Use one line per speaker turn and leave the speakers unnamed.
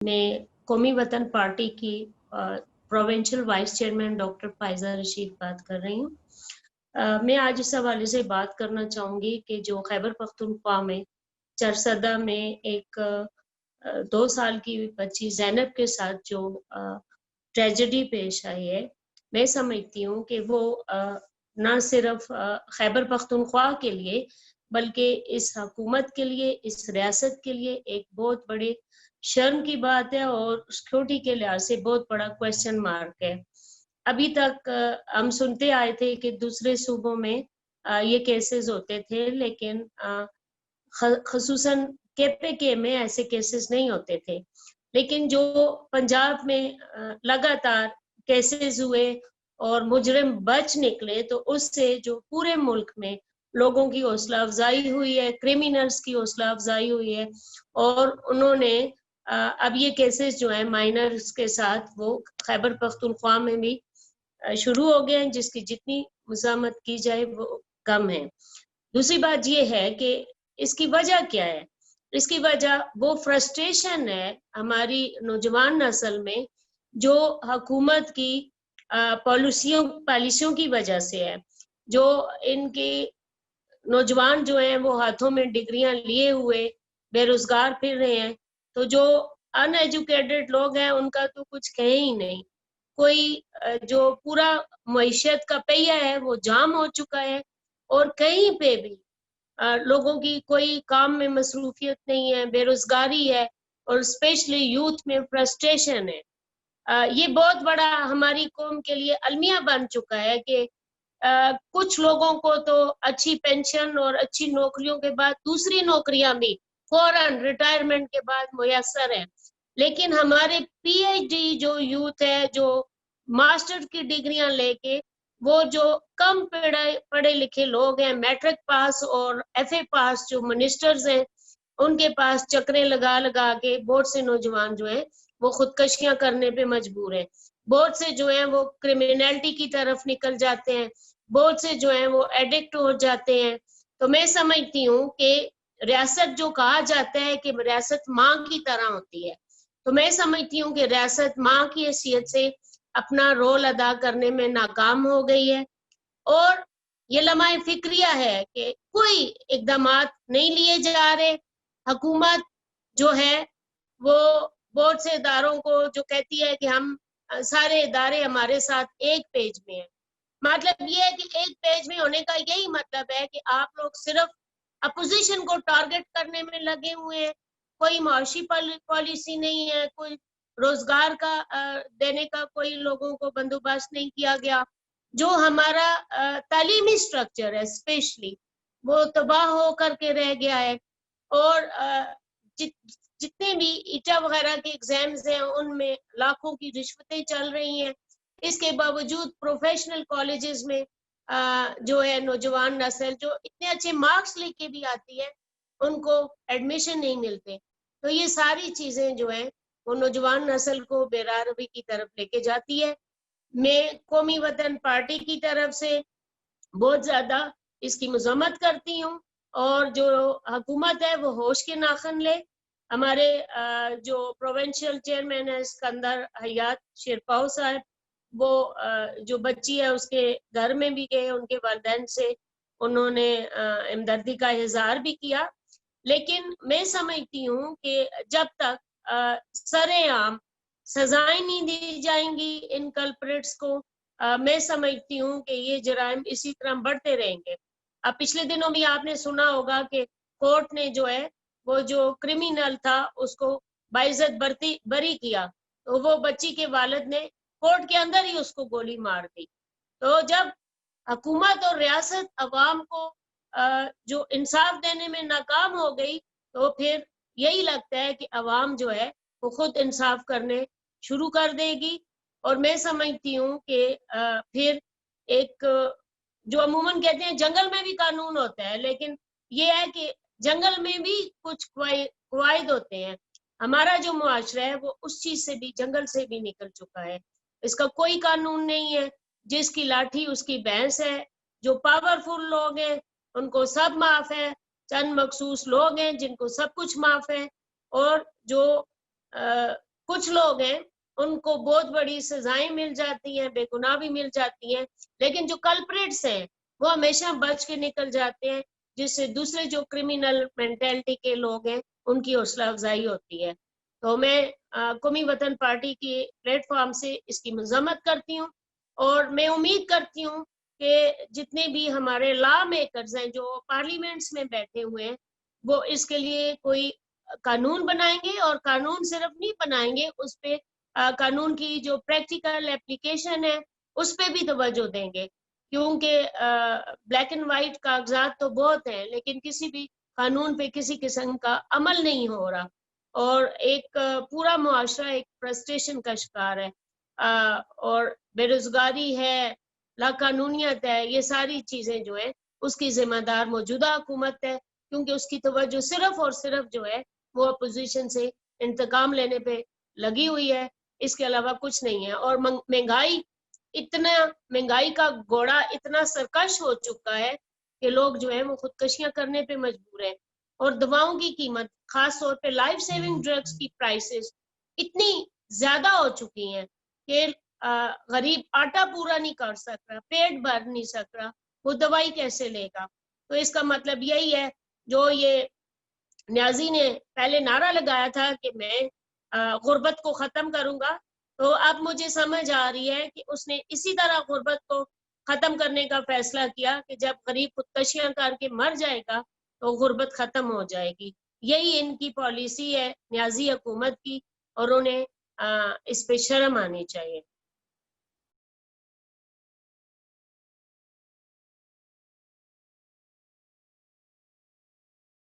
मैं कौमी वतन पार्टी की provincial vice chairman doctor Faiza Rashid बात कर रही हूँ। मैं आज इस हवाले से बात करना चाहूँगी कि जो खैबर पख्तूनख्वा में चरसदा में एक 2 साल की बच्ची ज़ैनब के साथ जो ट्रेजेडी पेश आई है, मैं समझती हूँ कि वो न सिर्फ खैबर पख्तूनख्वा के लिए बल्कि इस हुकूमत के लिए, इस रियासत के लिए एक बहुत बड़े शर्म की बात है और सिक्योरिटी के लिहाज से बहुत बड़ा क्वेश्चन मार्क है। अभी तक हम सुनते आए थे कि दूसरे सूबों में ये केसेस होते थे, लेकिन खसूसन KPK में ऐसे केसेस नहीं होते थे। लेकिन जो पंजाब में लगातार केसेस हुए और मुजरिम बच निकले, तो उससे जो पूरे मुल्क में लोगों की हौसला अफजाई हुई है, क्रिमिनल्स की हौसला अफजाई हुई है और उन्होंने अब ये केसेस जो है माइनर्स के साथ वो खैबर पख्तूनख्वा में भी शुरू हो गए हैं, जिसकी जितनी मज़ामत की जाए वो कम है। दूसरी बात ये है कि इसकी वजह क्या है? इसकी वजह वो फ्रस्ट्रेशन है हमारी नौजवान नस्ल में जो हुकूमत की पॉलिसियों की वजह से है। जो इनकी नौजवान जो हैं वो हाथों में डिग्रियां लिए हुए बेरोजगार फिर रहे हैं, तो जो अनएजुकेटेड लोग हैं उनका तो कुछ कहे ही नहीं। कोई जो पूरा मईशत का पहिया है वो जाम हो चुका है और कहीं पे भी लोगों की कोई काम में मसरूफियत नहीं है, बेरोजगारी है और स्पेशली यूथ में फ्रस्ट्रेशन है। ये बहुत बड़ा हमारी कौम के लिए अलमिया बन चुका है कि कुछ लोगों को तो अच्छी पेंशन और अच्छी नौकरियों के बाद दूसरी नौकरियां भी फौरन रिटायरमेंट के बाद मुयसर है, लेकिन हमारे PhD जो यूथ है, जो मास्टर की डिग्रियां लेके वो जो कम पढ़े लिखे लोग हैं, मैट्रिक पास और FA पास जो मिनिस्टर्स हैं, उनके पास चक्रे लगा लगा के बहुत से नौजवान जो हैं वो खुदकशियां करने पे मजबूर हैं। बहुत से जो हैं वो क्रिमिनलिटी की तरफ निकल जाते हैं, बहुत से जो हैं वो एडिक्ट हो जाते हैं। तो मैं समझती हूँ कि रियासत जो कहा जाता है कि रियासत माँ की तरह होती है, तो मैं समझती हूँ कि रियासत माँ की हैसियत से अपना रोल अदा करने में नाकाम हो गई है और ये लम्हा फिक्रिया है कि कोई इकदामात नहीं लिए जा रहे। हुकूमत जो है वो बहुत से इदारों को जो कहती है कि हम सारे इदारे हमारे साथ एक पेज में है, मतलब ये है कि एक पेज में होने का यही मतलब है कि आप लोग सिर्फ अपोजिशन को टारगेट करने में लगे हुए हैं। कोई माशी पॉलिसी नहीं है, कोई रोजगार का देने का कोई लोगों को बंदोबस्त नहीं किया गया। जो हमारा तालीमी स्ट्रक्चर है स्पेशली वो तबाह हो करके रह गया है और जितने भी ईटा वगैरह के एग्जाम्स हैं उनमें लाखों की रिश्वतें चल रही हैं। इसके बावजूद प्रोफेशनल कॉलेजेस में जो है नौजवान नस्ल जो इतने अच्छे मार्क्स लेके भी आती है उनको एडमिशन नहीं मिलते। तो ये सारी चीजें जो है वो नौजवान नस्ल को बेरारवी की तरफ लेके जाती है। मैं कौमी वतन पार्टी की तरफ से बहुत ज्यादा इसकी मजम्मत करती हूँ और जो हुकूमत है वो होश के नाखन ले। हमारे जो प्रोविंशियल चेयरमैन है सिकंदर हयात शेरपाव साहब, वो जो बच्ची है उसके घर में भी गए, उनके वालिदैन से उन्होंने हमदर्दी का इजहार भी किया। लेकिन मैं समझती हूँ कि जब तक सरेआम सजाएं नहीं दी जाएंगी इन कल्प्रिट्स को, मैं समझती हूँ कि ये जराइम इसी तरह बढ़ते रहेंगे। अब पिछले दिनों भी आपने सुना होगा कि कोर्ट ने जो है वो जो क्रिमिनल था उसको बाइज्जत बरी किया, तो वो बच्ची के वालिद ने कोर्ट के अंदर ही उसको गोली मार दी। तो जब हुकूमत और रियासत अवाम को जो इंसाफ देने में नाकाम हो गई, तो फिर यही लगता है कि अवाम जो है वो खुद इंसाफ करने शुरू कर देगी। और मैं समझती हूँ कि फिर एक जो अमूमन कहते हैं जंगल में भी कानून होता है, लेकिन ये है कि जंगल में भी कुछ कवायद होते हैं। हमारा जो मुआशरा है वो उस चीज से भी, जंगल से भी निकल चुका है। इसका कोई कानून नहीं है, जिसकी लाठी उसकी भैंस है। जो पावरफुल लोग हैं उनको सब माफ है, चंद मखसूस लोग हैं जिनको सब कुछ माफ है, और जो کچھ لوگ ہیں ان کو بہت بڑی سزائیں مل جاتی ہیں, بے گناہ بھی مل جاتی ہیں, لیکن جو کلپریٹس ہیں وہ ہمیشہ بچ کے نکل جاتے ہیں, جس سے دوسرے جو کرمنل مینٹلٹی کے لوگ ہیں ان کی حوصلہ افزائی ہوتی ہے. تو میں قومی وطن پارٹی کی پلیٹ فارم سے اس کی مذمت کرتی ہوں, اور میں امید کرتی ہوں کہ جتنے بھی ہمارے لا میکرز ہیں جو پارلیمنٹس میں بیٹھے ہوئے ہیں وہ اس کے لیے کوئی قانون بنائیں گے, اور قانون صرف نہیں بنائیں گے, اس پہ قانون کی جو پریکٹیکل اپلیکیشن ہے اس پہ بھی توجہ دیں گے, کیونکہ بلیک اینڈ وائٹ کاغذات تو بہت ہیں لیکن کسی بھی قانون پہ کسی قسم کا عمل نہیں ہو رہا, اور ایک پورا معاشرہ ایک فرسٹریشن کا شکار ہے, اور بے روزگاری ہے, لاقانونیت ہے, یہ ساری چیزیں جو ہیں اس کی ذمہ دار موجودہ حکومت ہے, کیونکہ اس کی توجہ صرف اور صرف جو ہے وہ اپوزیشن سے انتقام لینے پہ لگی ہوئی ہے, اس کے علاوہ کچھ نہیں ہے. اور مہنگائی کا گھوڑا اتنا سرکش ہو چکا ہے کہ لوگ جو ہیں وہ خودکشیاں کرنے پہ مجبور ہیں, اور دواؤں کی قیمت خاص طور پہ لائف سیونگ ڈرگز کی پرائسز اتنی زیادہ ہو چکی ہیں کہ غریب آٹا پورا نہیں کر سک رہا, پیٹ بھر نہیں سک رہا, وہ دوائی کیسے لے گا. تو اس کا مطلب یہی ہے, جو یہ نیازی نے پہلے نعرہ لگایا تھا کہ میں غربت کو ختم کروں گا, تو اب مجھے سمجھ آ رہی ہے کہ اس نے اسی طرح غربت کو ختم کرنے کا فیصلہ کیا کہ جب غریب خودکشیاں کر کے مر جائے گا تو غربت ختم ہو جائے گی. یہی ان کی پالیسی ہے نیازی حکومت کی, اور انہیں اس پہ شرم آنی چاہیے.